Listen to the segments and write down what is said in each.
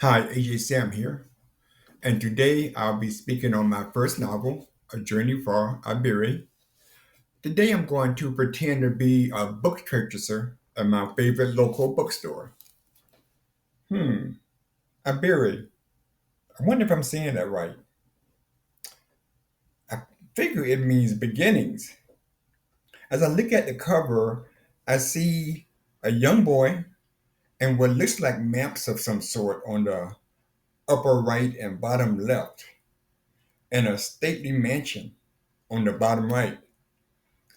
Hi, AJ Sam here, and today I'll be speaking on my first novel, A Journey for Ibere. Today I'm going to pretend to be a book purchaser at my favorite local bookstore. Ibere. I wonder if I'm saying that right. I figure it means beginnings. As I look at the cover, I see a young boy and what looks like maps of some sort on the upper right and bottom left, and a stately mansion on the bottom right.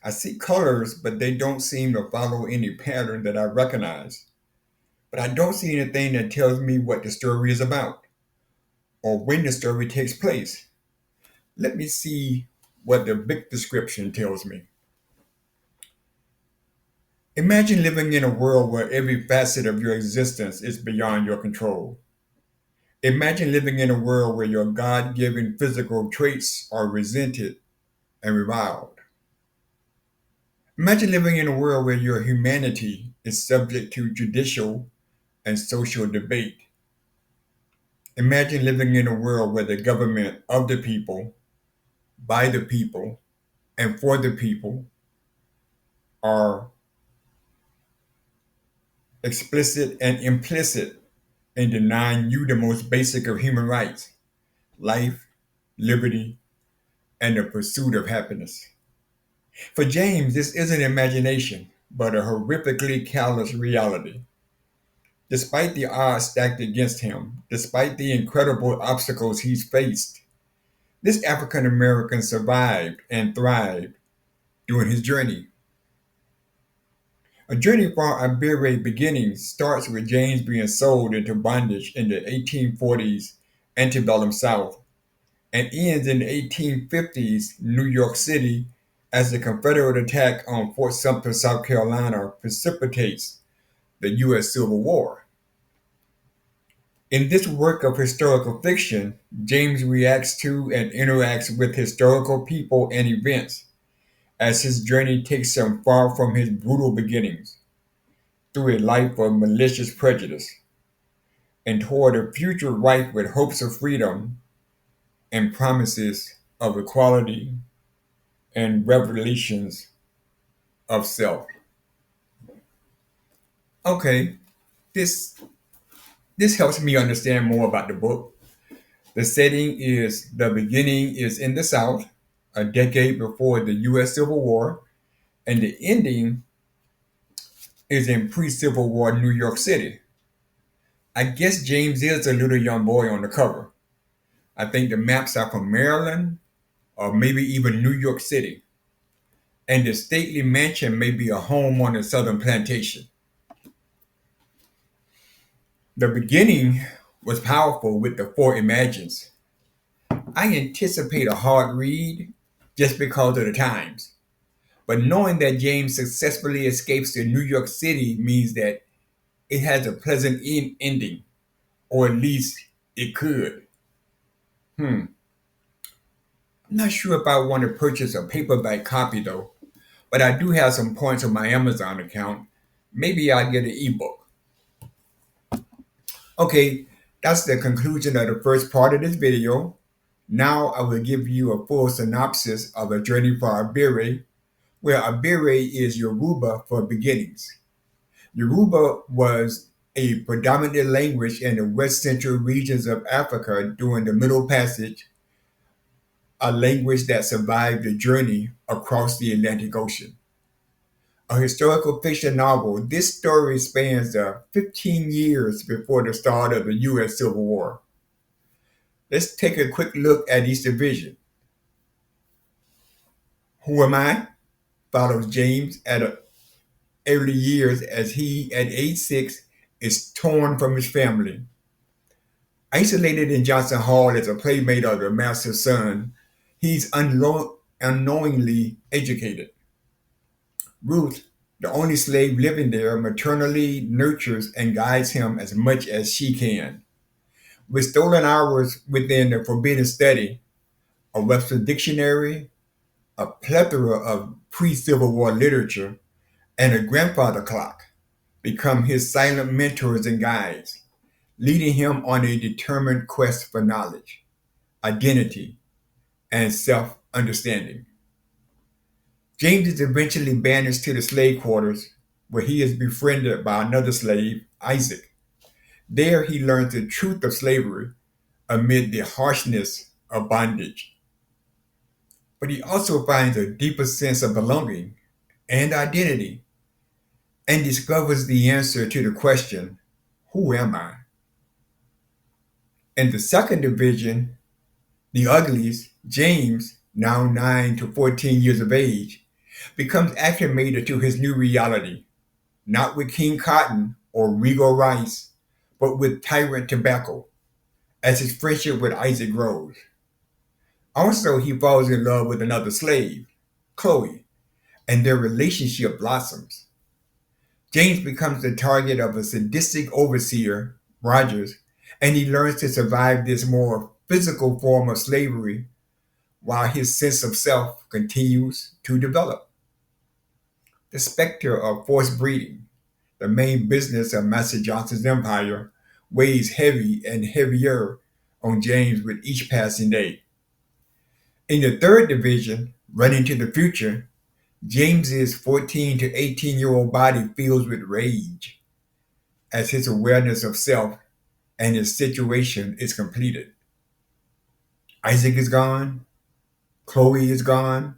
I see colors, but they don't seem to follow any pattern that I recognize. But I don't see anything that tells me what the story is about or when the story takes place. Let me see what the big description tells me. Imagine living in a world where every facet of your existence is beyond your control. Imagine living in a world where your God given physical traits are resented and reviled. Imagine living in a world where your humanity is subject to judicial and social debate. Imagine living in a world where the government of the people, by the people, and for the people are explicit and implicit in denying you the most basic of human rights: life, liberty, and the pursuit of happiness. For James, this isn't imagination, but a horrifically callous reality. Despite the odds stacked against him, despite the incredible obstacles he's faced, this African American survived and thrived during his journey. A journey for Ibere beginnings starts with James being sold into bondage in the 1840s antebellum South and ends in the 1850s New York City as the Confederate attack on Fort Sumter, South Carolina precipitates the U.S. Civil War. In this work of historical fiction, James reacts to and interacts with historical people and events as his journey takes him far from his brutal beginnings, through a life of malicious prejudice, and toward a future rife with hopes of freedom and promises of equality and revelations of self. Okay, this this helps me understand more about the book. The setting is the beginning is in the South, a decade before the US Civil War, and the ending is in pre-Civil War New York City. I guess James is a little young boy on the cover. I think the maps are from Maryland or maybe even New York City, and the stately mansion may be a home on a southern plantation. The beginning was powerful with the four imagines. I anticipate a hard read just because of the times, but knowing that James successfully escapes to New York City means that it has a pleasant ending, or at least it could. I'm not sure if I want to purchase a paperback copy though, but I do have some points on my Amazon account. Maybe I'll get an ebook. Okay, that's the conclusion of the first part of this video. Now I will give you a full synopsis of A Journey for Ibere, where Ibere is Yoruba for beginnings. Yoruba was a predominant language in the west central regions of Africa during the Middle Passage, a language that survived the journey across the Atlantic Ocean. A historical fiction novel, this story spans the 15 years before the start of the U.S. Civil War. Let's take a quick look at each division. Who am I? Follows James at early years as he, at age 6, is torn from his family. Isolated in Johnson Hall as a playmate of the master's son, he's unknowingly educated. Ruth, the only slave living there, maternally nurtures and guides him as much as she can. With stolen hours within the forbidden study, a Webster dictionary, a plethora of pre-Civil War literature, and a grandfather clock become his silent mentors and guides, leading him on a determined quest for knowledge, identity, and self understanding. James is eventually banished to the slave quarters, where he is befriended by another slave, Isaac. There he learns the truth of slavery amid the harshness of bondage. But he also finds a deeper sense of belonging and identity and discovers the answer to the question, who am I? In the second division, the uglies, James, now 9 to 14 years of age, becomes acclimated to his new reality, not with King Cotton or Regal Rice, but with Tyrant Tobacco, as his friendship with Isaac grows. Also, he falls in love with another slave, Chloe, and their relationship blossoms. James becomes the target of a sadistic overseer, Rogers, and he learns to survive this more physical form of slavery while his sense of self continues to develop. The specter of forced breeding, the main business of Master Johnson's empire, weighs heavy and heavier on James with each passing day. In the third division, running to the future, James's 14 to 18-year-old body fills with rage as his awareness of self and his situation is completed. Isaac is gone, Chloe is gone,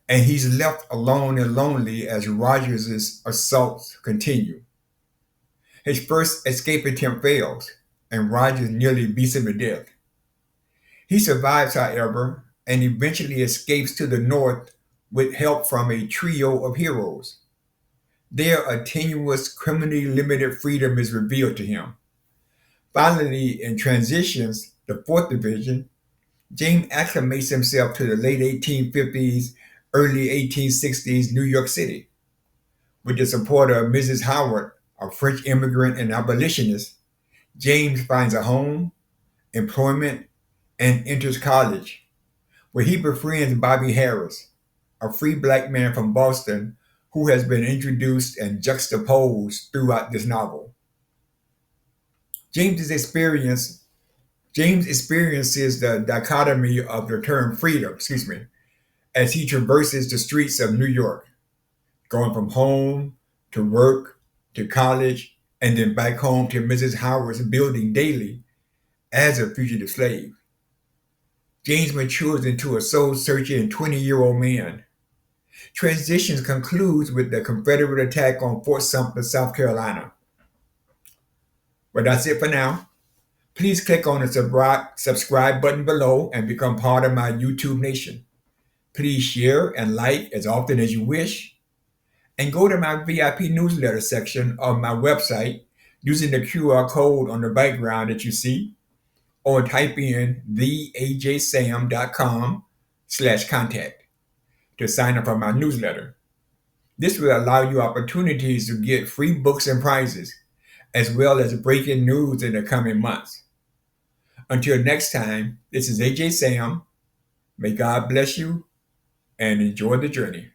and he's left alone and lonely as Rogers' assaults continue. His first escape attempt fails, and Rogers nearly beats him to death. He survives, however, and eventually escapes to the north with help from a trio of heroes. There, a tenuous, criminally limited freedom is revealed to him. Finally, in Transitions, the fourth division, James acclimates himself to the late 1850s, early 1860s New York City. With the support of Mrs. Howard, a French immigrant and abolitionist, James finds a home, employment, and enters college, where he befriends Bobby Harris, a free black man from Boston who has been introduced and juxtaposed throughout this novel. James's experience James experiences the dichotomy of the term freedom, as he traverses the streets of New York, going from home to work to college and then back home to Mrs. Howard's building daily as a fugitive slave. James matures into a soul-searching 20-year-old man. Transitions concludes with the Confederate attack on Fort Sumter, South Carolina. But that's it for now. Please click on the subscribe button below and become part of my YouTube nation. Please share and like as often as you wish. And go to my VIP newsletter section of my website using the QR code on the background that you see, or type in theajsam.com/contact to sign up for my newsletter. This will allow you opportunities to get free books and prizes, as well as breaking news in the coming months. Until next time, this is AJ Sam. May God bless you and enjoy the journey.